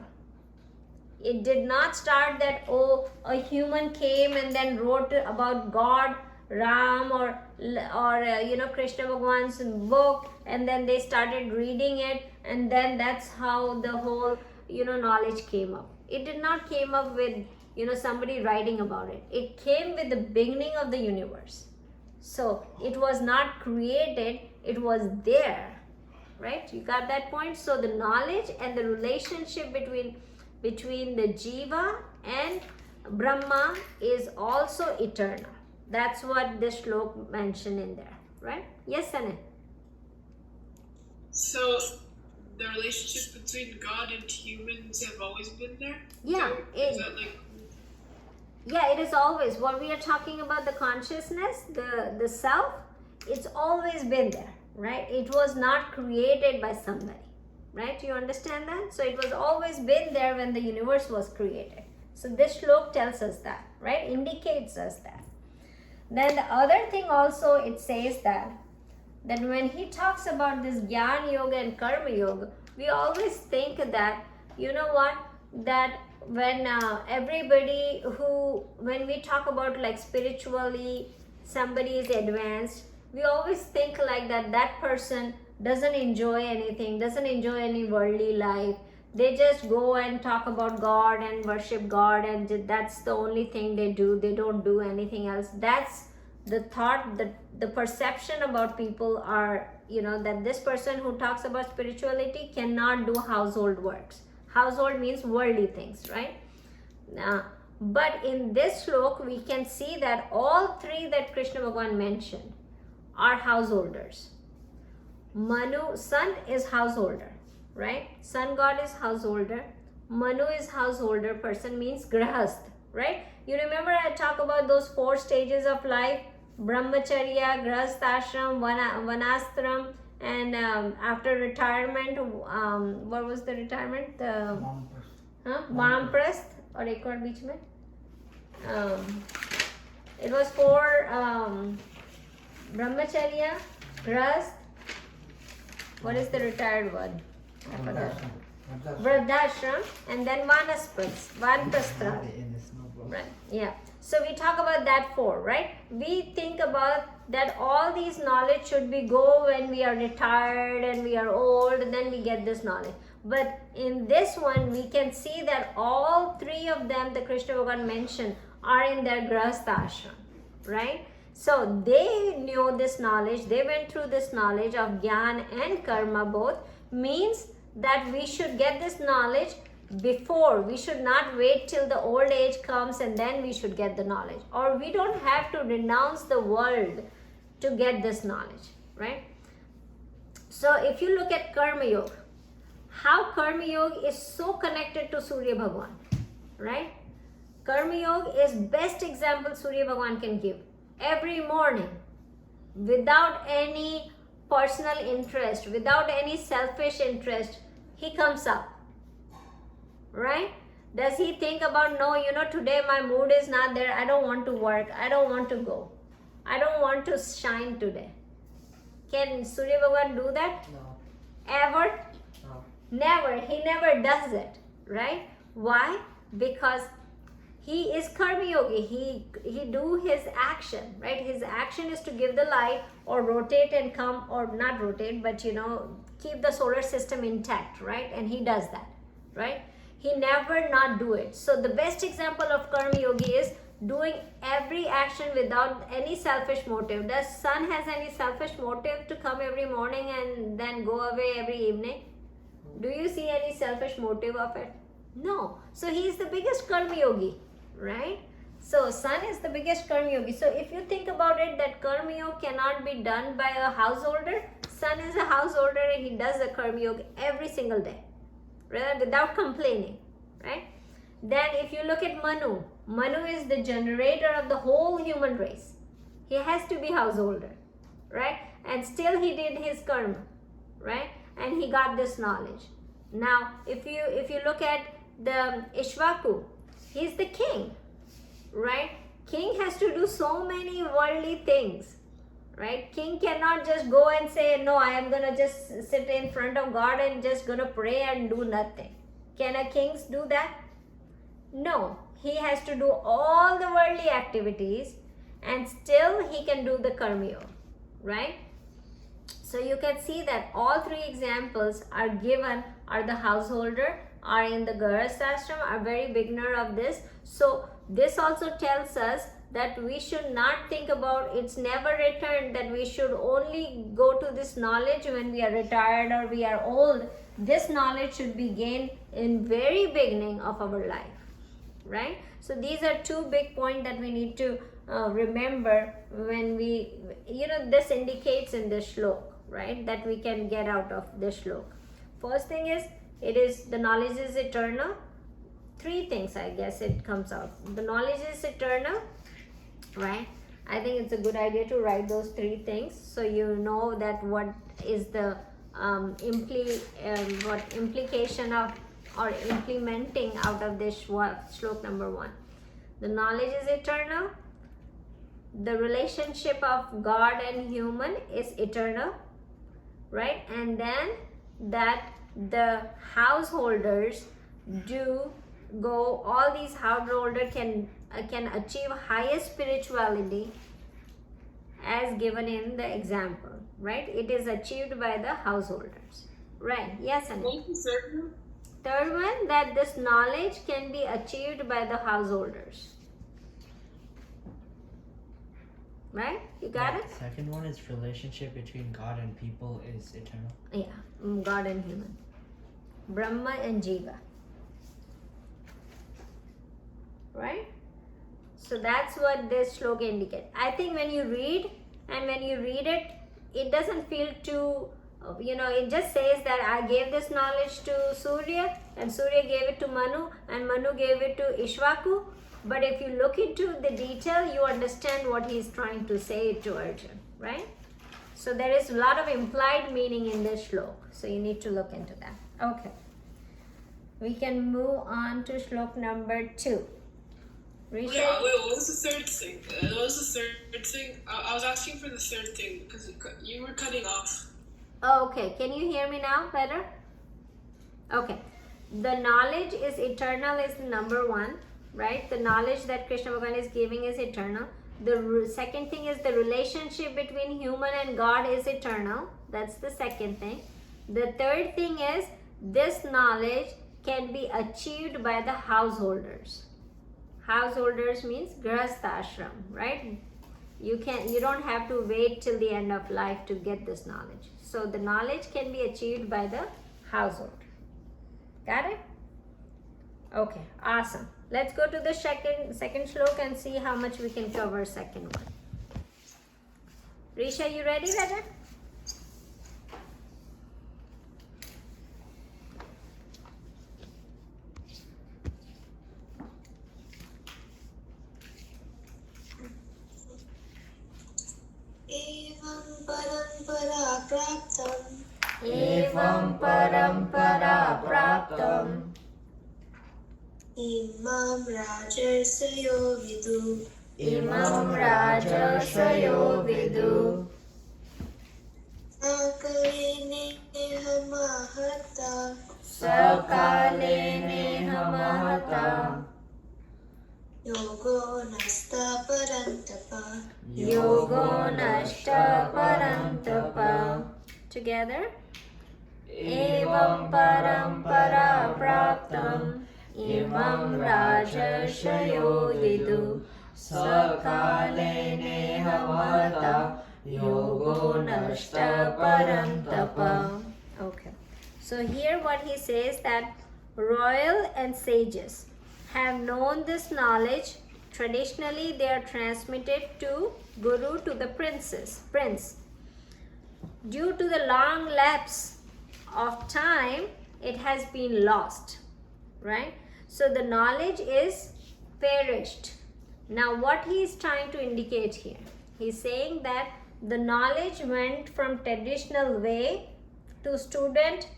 It did not start that, oh, a human came and then wrote about God, Ram, or Krishna Bhagwan's book, and then they started reading it, and then that's how the whole knowledge came up. It did not came up with somebody writing about it. It came with the beginning of the universe. So it was not created, it was there, right? You got that point? So the knowledge and the relationship between the Jiva and Brahma is also eternal. That's what this shlok mentioned in there, right? Yes, Sanay? So the relationship between God and humans have always been there? Yeah. Is that like... Yeah, it is always. What we are talking about, the consciousness, the self, it's always been there, right? It was not created by somebody, right? You understand that? So it was always been there when the universe was created. So this shlok tells us that, right? Indicates us that. Then the other thing also, it says that when he talks about this Jnana Yoga and Karma Yoga, we always think that, that when when we talk about like spiritually, somebody is advanced, we always think like that person doesn't enjoy anything, doesn't enjoy any worldly life. They just go and talk about God and worship God, and that's the only thing they do. They don't do anything else. That's the thought, the perception about people are, that this person who talks about spirituality cannot do household works. Household means worldly things, right? But in this shlok, we can see that all three that Krishna Bhagavan mentioned are householders. Manu, sun is householder, right? Sun god is householder. Manu is householder person, means grahast, right? You remember I talk about those 4 stages of life: brahmacharya, grahast ashram, vanastram, and after retirement, what was the retirement? The Vamprasth, or ek aur beech mein? It was 4 brahmacharya, grahast. What is the retired one? I forgot. Vradashram, and then Vanprasthram. Right, yeah. So we talk about that 4, right? We think about that all these knowledge should be go when we are retired and we are old, and then we get this knowledge. But in this one, we can see that all 3 of them, the Krishna Bhagavan mentioned, are in their grahastha ashram, right? So they knew this knowledge, they went through this knowledge of Jnana and Karma both, means that we should get this knowledge before. We should not wait till the old age comes and then we should get the knowledge. Or we don't have to renounce the world to get this knowledge, right? So if you look at Karma Yoga, how Karma Yoga is so connected to Surya Bhagavan, right? Karma Yoga is best example Surya Bhagavan can give. Every morning, without any personal interest, without any selfish interest, he comes up, right? Does he think about, no, today my mood is not there, I don't want to work, I don't want to go, I don't want to shine today? Can Surya Bhagavan do that? No. Ever? No. Never. He never does it, right? Why? Because he is karma yogi. He do his action, right? His action is to give the light or rotate and come, or not rotate, but keep the solar system intact, right? And he does that, right? He never not do it. So the best example of karma yogi is doing every action without any selfish motive. Does sun has any selfish motive to come every morning and then go away every evening? Do you see any selfish motive of it? No. So he is the biggest karma yogi, right? So sun is the biggest karma yogi. So if you think about it, that karma yoga cannot be done by a householder, son is a householder and he does the Karma Yoga every single day, right? Without complaining, right? Then if you look at Manu, Manu is the generator of the whole human race. He has to be householder, right? And still he did his karma, right? And he got this knowledge. Now, if you look at the Ishvaku, he's the king, right? King has to do so many worldly things, right? King cannot just go and say, no, I am gonna just sit in front of God and just gonna pray and do nothing. Can a king do that? No, he has to do all the worldly activities and still he can do the Karma Yoga, right? So you can see that all three examples are given, are the householder, are in the Grihastha ashram, are very beginner of this. So this also tells us that we should not think about it's never returned, that we should only go to this knowledge when we are retired or we are old. This knowledge should be gained in very beginning of our life, right? So these are two big points that we need to remember when we, this indicates in this shlok, right, that we can get out of this shlok. First thing is, the knowledge is eternal. Three things, I guess, it comes out. The knowledge is eternal, right? I think it's a good idea to write those three things so you know that what is the implication of or implementing out of this shlok number 1. The knowledge is eternal. The relationship of God and human is eternal, right? And then that the householders all these householders can achieve highest spirituality as given in the example, right? It is achieved by the householders, right? Yes, and third one, that this knowledge can be achieved by the householders, right? You got it? Second one is relationship between God and people is eternal. Yeah, God and human, Brahma and Jiva, right? So that's what this shloka indicates. I think when you read it, it doesn't feel too, it just says that I gave this knowledge to Surya and Surya gave it to Manu and Manu gave it to Ishvaku. But if you look into the detail, you understand what he is trying to say to Arjun, right? So there is a lot of implied meaning in this shlok. So you need to look into that. Okay. We can move on to shlok number 2. Wait, what was the third thing? What was the third thing? I was asking for the third thing because you were cutting off. Okay, can you hear me now better? Okay. The knowledge is eternal is number 1, right? The knowledge that Krishna Bhagavan is giving is eternal. The second thing is the relationship between human and God is eternal. That's the second thing. The third thing is this knowledge can be achieved by the householders. Householders means Grihastha ashram, right? You don't have to wait till the end of life to get this knowledge. So the knowledge can be achieved by the household. Got it? Okay, awesome. Let's go to the second shlok and see how much we can cover second one. Risha, you ready, Raja? Evam parampara praptam Imam rajarsayo vidu Sakale neha mahata Yogo nasta parantapa. Together. Evam parampara praptam Imam rajarsayo vidu Sakale neha mahata Yogo nasta parantapa. Okay. So here what he says that royal and sages have known this knowledge. Traditionally they are transmitted to Guru, to the prince. due to the long lapse of time, it has been lost, right? So the knowledge is perished. Now what he is trying to indicate here? He's saying that the knowledge went from traditional way to student,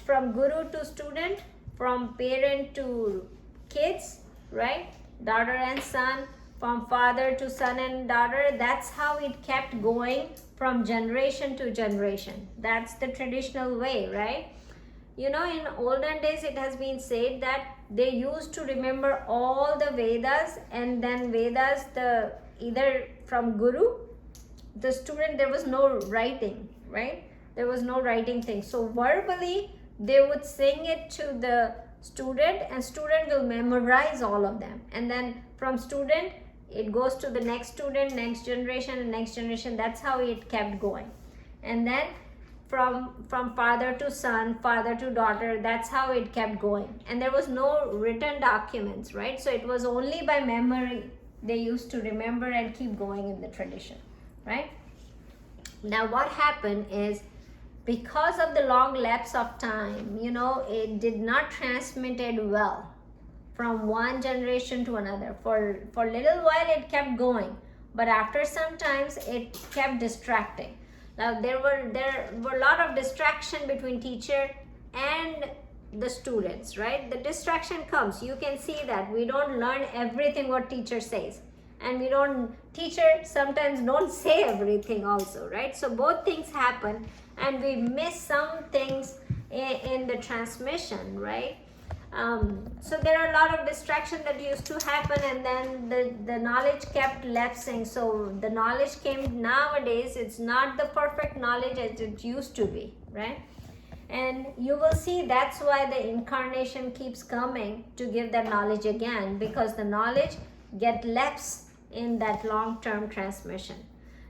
from guru to student, from parent to kids, right? Daughter and son, from father to son and daughter. That's how it kept going from generation to generation. That's the traditional way, right? You know, in olden days it has been said that they used to remember all the Vedas, and then Vedas, the either from guru, the student, there was no writing, right? There was no writing thing. So verbally they would sing it to the student, and student will memorize all of them, and then from student it goes to the next student, next generation, and next generation. That's how it kept going. And then from father to son, father to daughter, that's how it kept going. And there was no written documents, right? So it was only by memory they used to remember and keep going in the tradition, right? Now what happened is, because of the long lapse of time, you know, it did not transmitted well from one generation to another. For little while it kept going, but after some times it kept distracting. Now there were a lot of distraction between teacher and the students, right? The distraction comes. You can see that we don't learn everything what teacher says, and teacher sometimes don't say everything also, right? So both things happen, and we miss some things in the transmission, right? So there are a lot of distractions that used to happen, and then the knowledge kept lapsing. So the knowledge came nowadays, it's not the perfect knowledge as it used to be, right? And you will see that's why the incarnation keeps coming to give that knowledge again, because the knowledge get lapse in that long-term transmission.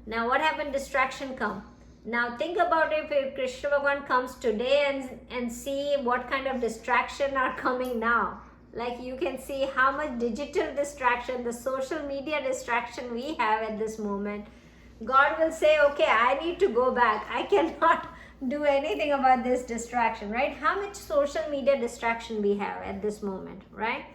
Now what happened? Distraction come. Now think about it, if Krishna Bhagavan comes today and see what kind of distraction are coming now. Like you can see how much digital distraction, the social media distraction we have at this moment. God will say, okay, I need to go back. I cannot do anything about this distraction, right? How much social media distraction we have at this moment, right?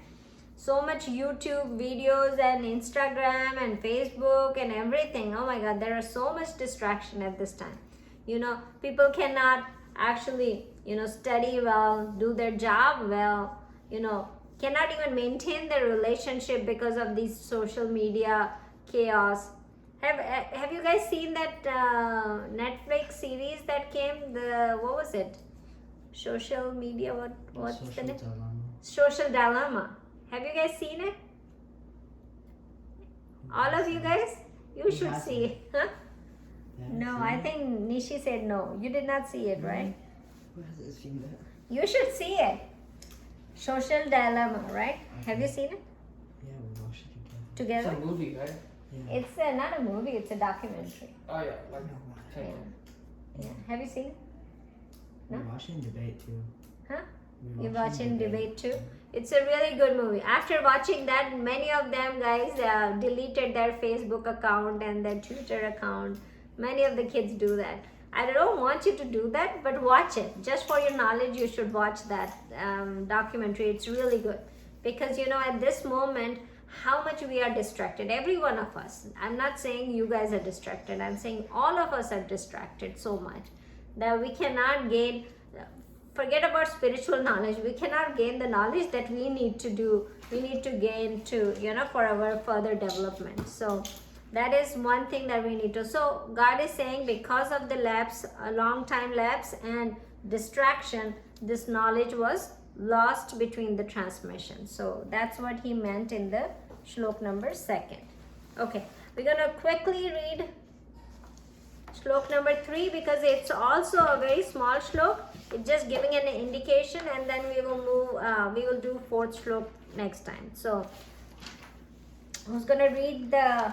So much YouTube videos and Instagram and Facebook and everything. Oh my God, there are so much distraction at this time. You know, people cannot actually, you know, study well, do their job well, you know, cannot even maintain their relationship because of these social media chaos. Have you guys seen that Netflix series that came? What was it? Social media, what's the name? Social Dilemma. Have you guys seen it? All of you guys? You should see it. Huh? No, I think Nishi said no. You did not see it, right? Who hasn't seen that? You should see it. Social Dilemma, right? Have you seen it? Yeah, we watched it It's together. Together? a movie, right? Yeah. It's not a movie, it's a documentary. Oh yeah, like Yeah. Yeah. Have you seen it? We're No? watching debate too. Huh? We're You're watching debate too? It's a really good movie. After watching that, many of them guys deleted their Facebook account and their Twitter account. Many of the kids do that. I don't want you to do that, but watch it. Just for your knowledge, you should watch that documentary. It's really good. Because, you know, at this moment, how much we are distracted. Every one of us. I'm not saying you guys are distracted. I'm saying all of us are distracted so much that we cannot gain. Forget about spiritual knowledge. We cannot gain the knowledge that we need to do. We need to gain to, you know, for our further development. So that is one thing that we need to. So God is saying, because of the lapse, a long time lapse and distraction, this knowledge was lost between the transmission. So that's what he meant in the shlok number 2nd. Okay, we're gonna quickly read shlok number 3 because it's also a very small shlok. It's just giving an indication, and then we will move. We will do 4th shlok next time. So who's gonna read the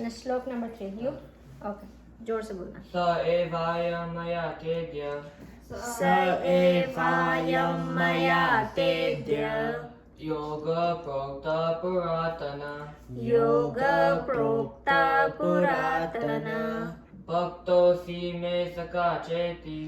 shlok number 3? You? Okay. जोर से बोलना. Sa evaya maya tedya स एवायं मया तेद्य yoga prokta puratana योग प्रोक्ता पुरातन Bhaktosi me saka cheti.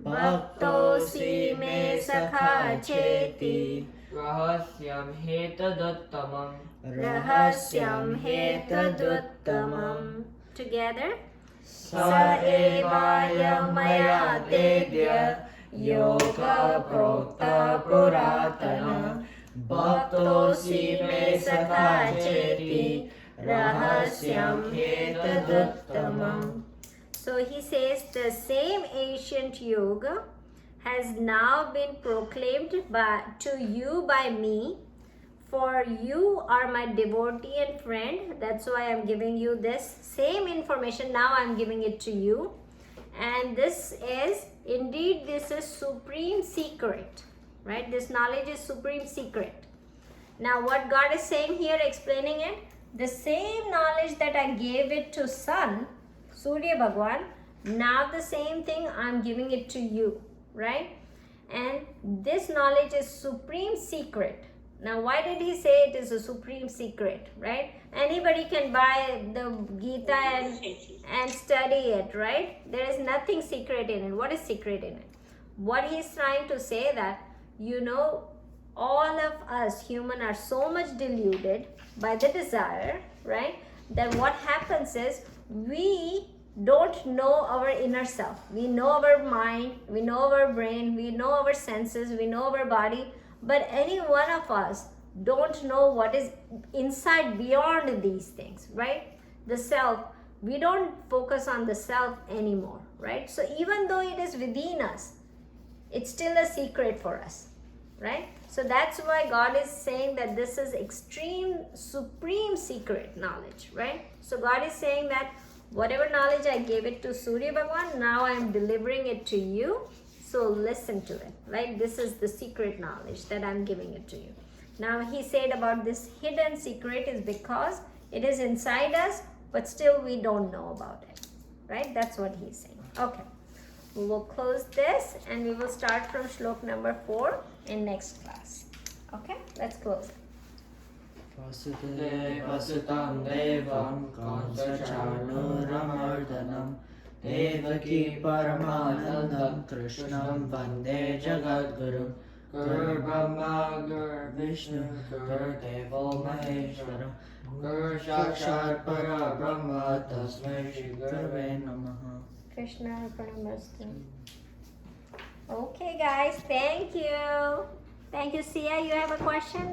Bhaktosi me sakha cheti. Rahasyam hetaduttamam. Rahasyam hetaduttamam. Together. Sa evaya maya tedya yoga prokta puratana bhaktosi me sakha cheti rahasyam hetaduttamam. So he says the same ancient yoga has now been proclaimed to you by me, for you are my devotee and friend. That's why I'm giving you this same information. Now I'm giving it to you, and this is supreme secret, right? This knowledge is supreme secret. Now what God is saying here, explaining it, the same knowledge that I gave it to sun, Surya Bhagwan, now the same thing I'm giving it to you, right? And this knowledge is supreme secret. Now why did he say it is a supreme secret, right? Anybody can buy the Gita and study it, right? There is nothing secret in it. What is secret in it? What he's trying to say that, all of us human are so much deluded by the desire, right? That what happens is we don't know our inner self. We know our mind, we know our brain, we know our senses, we know our body, but any one of us don't know what is inside beyond these things, right? The self, we don't focus on the self anymore, right? So even though it is within us, it's still a secret for us, right? So that's why God is saying that this is extreme, supreme secret knowledge, right? So God is saying that whatever knowledge I gave it to Surya Bhagwan, now I am delivering it to you. So listen to it, right? This is the secret knowledge that I'm giving it to you. Now he said about this hidden secret is because it is inside us, but still we don't know about it, right? That's what he's saying. Okay, we will close this and we will start from shlok number 4 in next class. Okay, let's close it. Vasutam devam kansachanuramardhanam devaki paramanandam krishnam vande jagadgurum Guru Brahma Guru Vishnu Guru Devo Maheshwaram Guru Sakshat Para Brahma Tasmai Shri Gurave Namaha. Krishna Pranamastu. Okay guys, thank you. Thank you. Sia, you have a question?